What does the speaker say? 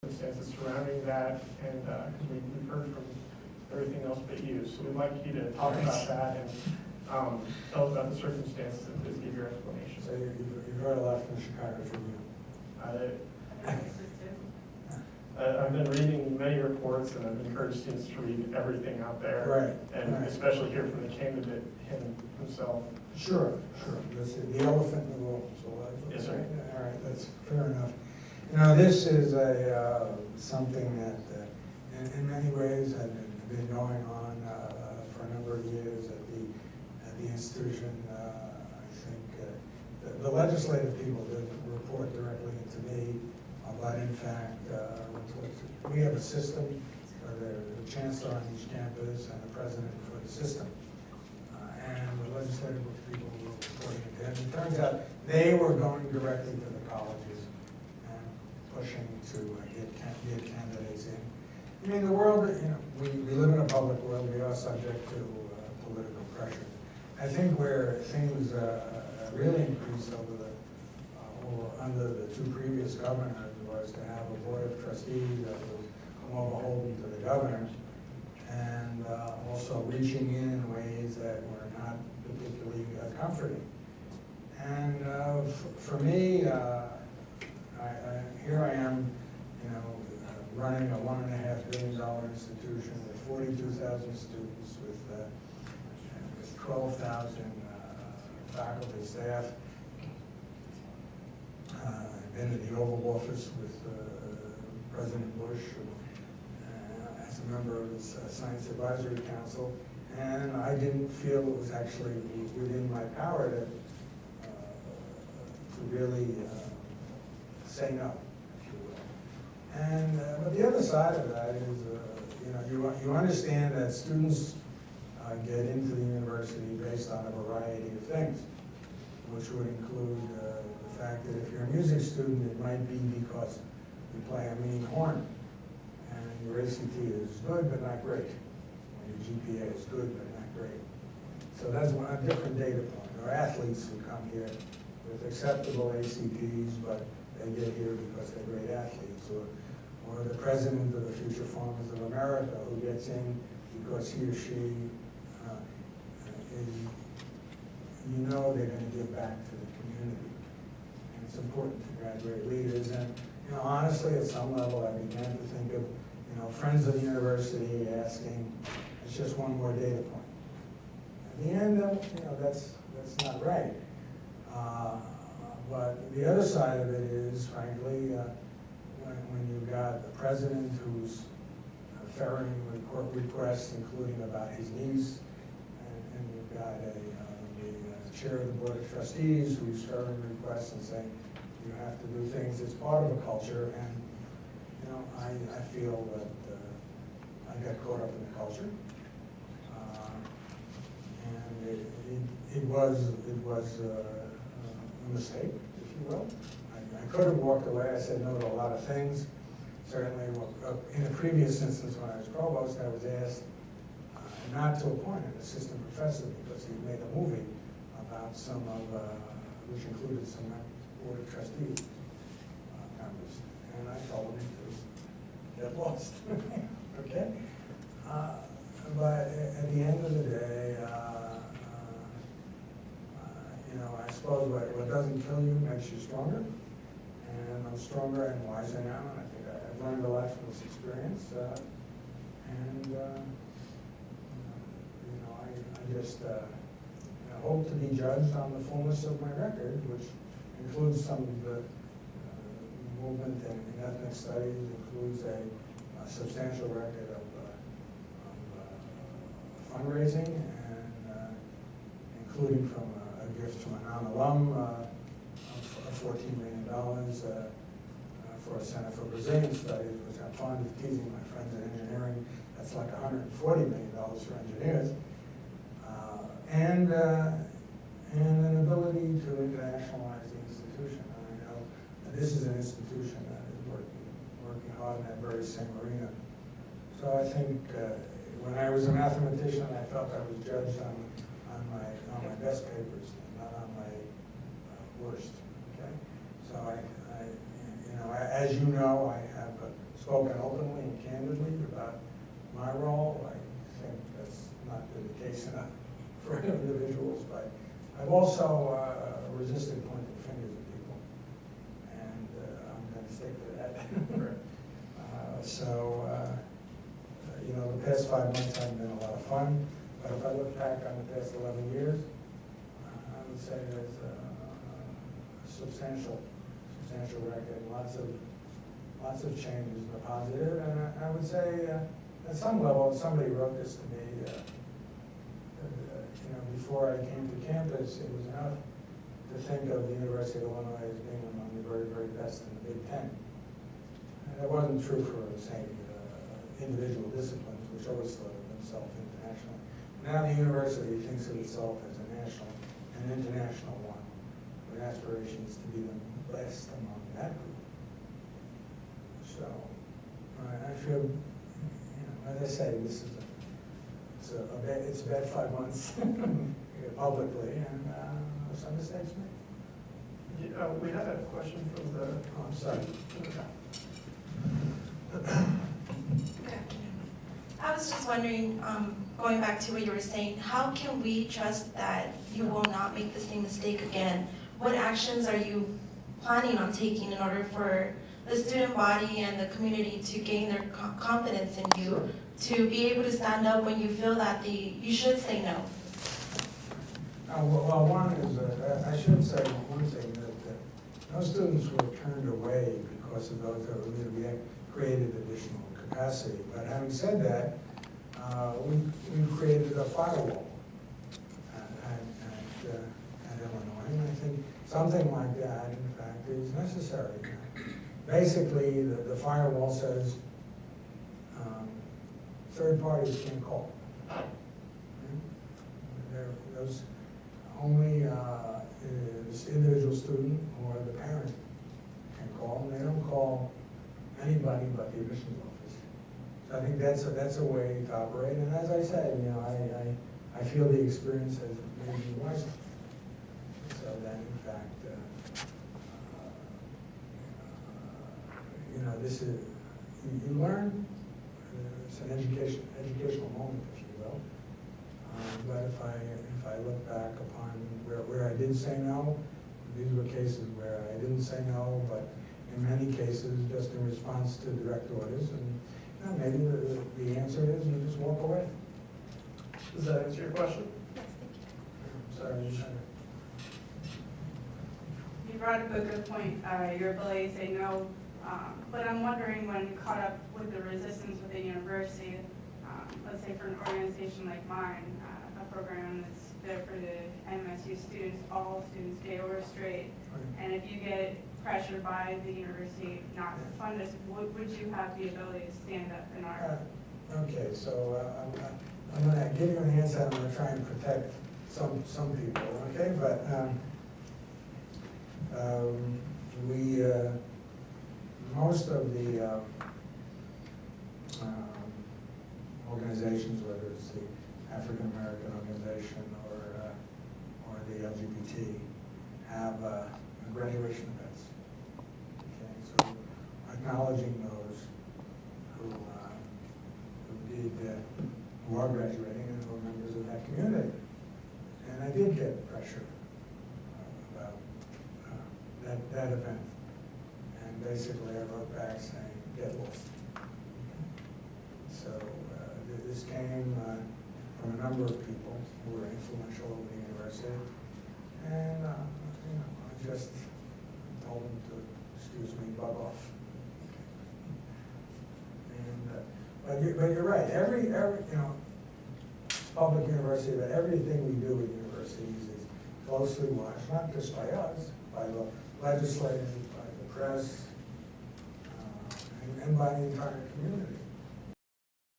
circumstances surrounding that, and because we've heard from everything else but you, so we'd like you to talk about that and tell us about the circumstances and just give your explanation. So you've heard a lot from the Chicago Tribune. I've been reading many reports, and I've encouraged students to read everything out there. Right. And right. especially hear from the candidate himself. Sure. That's the elephant in the room. So Yes, sir. All right, that's fair enough. You know, this is something that in many ways had been going on for a number of years at the institution. I think the legislative people didn't report directly to me, but in fact, we have a system where there's a chancellor on each campus and a president for the system. And the legislative people were reporting it to him. It turns out they were going directly to the colleges and pushing to get candidates in. I mean, the world, you know, we live in a public world. We are subject to political pressure. I think where things really increased under the two previous governors was to have a board of trustees that was more beholden to the governor, and also reaching in ways that were not particularly comforting. And for me, here I am, you know, running a $1.5 billion institution with 42,000 students, with 12,000 faculty, staff. I've been in the Oval Office with President Bush as a member of his Science Advisory Council, and I didn't feel it was actually within my power to really say no, if you will. And but the other side of that is, you know, you understand that students get into the university based on a variety of things, which would include the fact that if you're a music student, it might be because you play a mean horn, and your ACT is good but not great, or your GPA is good but not great. So that's a different data point. Or athletes who come here with acceptable ACTs, but they get here because they're great athletes, or the president of the Future Farmers of America who gets in because he or she is, you know, they're going to give back to the community. And it's important to graduate leaders. And, you know, honestly, at some level, I began to think of, you know, friends of the university asking, it's just one more data point. At the end, you know, that's not right. But the other side of it is, frankly, when you've got a president who's ferreting requests, including about his niece, and you've got the chair of the board of trustees who's ferreting requests and saying you have to do things. It's part of a culture, and you know, I feel that I got caught up in the culture, and it was a mistake, if you will. I could have walked away. I said no to a lot of things. Certainly, in the previous instance when I was provost, I was asked not to appoint an assistant professor because he made a movie about some of, which included some board of trustees members, and I told him to get lost. Okay, but at the end of the day, you know, I suppose what doesn't kill you makes you stronger. And I'm stronger and wiser now, and I think I've learned a lot from this experience. And you know, I just hope to be judged on the fullness of my record, which includes some of the movement in ethnic studies, includes a substantial record of fundraising, and including from a gift from a non-alum of $14 million for a Center for Brazilian Studies, which I'm fond of teasing my friends in engineering. That's like $140 million for engineers. And an ability to internationalize the institution. And I know that this is an institution that is working hard in that very same arena. So I think when I was a mathematician, I felt I was judged on my best papers, not on my worst. Okay, so you know, as you know, I have spoken openly and candidly about my role. I think that's not been the case enough for individuals, but I've also resisted pointing fingers at people, and I'm going to stick to that. You know, the past 5 months haven't been a lot of fun, but if I look back on the past 11 years, I would say there's a substantial record, lots of changes in the positive, and I would say at some level, somebody wrote this to me, you know, before I came to campus, it was enough to think of the University of Illinois as being among the very, very best in the Big Ten. And that wasn't true for, say, individual disciplines, which always thought of themselves internationally. Now the university thinks of itself as a national and international one, with aspirations to be the best among that group. So I feel, you know, as I say, this is it's a bad 5 months publicly, and some mistakes made. Yeah, we had a question from the. Oh, I'm sorry. Good afternoon. I was just wondering, going back to what you were saying, how can we trust that you will not make the same mistake again? What actions are you planning on taking in order for the student body and the community to gain their confidence in you, Sure. to be able to stand up when you feel that you should say no? Well, one is, I should say one thing, that no students were turned away because of those that we had created additional capacity. But having said that, we created a firewall at Illinois, and I think something like that, in fact, is necessary. Basically, the firewall says third parties can't call. Those only this individual student or the parent can call, and they don't call anybody but the admissions office. So I think that's a way to operate. And as I said, you know, I feel the experience has made me wiser. So that in fact, you know, this is you learn. It's an educational moment, if you will. But if I look back upon where I did say no, these were cases where I didn't say no, but in many cases just in response to direct orders, and you know, maybe the answer is you just walk away. Does that answer your question? Yes, thank you. Sorry. You brought up a good point, your ability to say no, but I'm wondering, when caught up with the resistance with the university, let's say for an organization like mine, a program that's there for the NMSU students, all students, gay or straight, and if you get pressured by the university not to fund us, would you have the ability to stand up in our... Okay, so I'm going to give you an answer. I'm going to try and protect some people, okay? But we, most of the organizations, whether it's the African American organization or the LGBT, have graduation events. Okay, so acknowledging those who are graduating and who are members of that community. And I did get pressure about that event. And basically I wrote back saying, get lost. So this came from a number of people who were influential over the university. And you know, I just told them to, excuse me, bug off. And but you're right. Every you know, public university, but everything we do at universities is closely watched, not just by us, by the legislators, by the press, and by the entire community.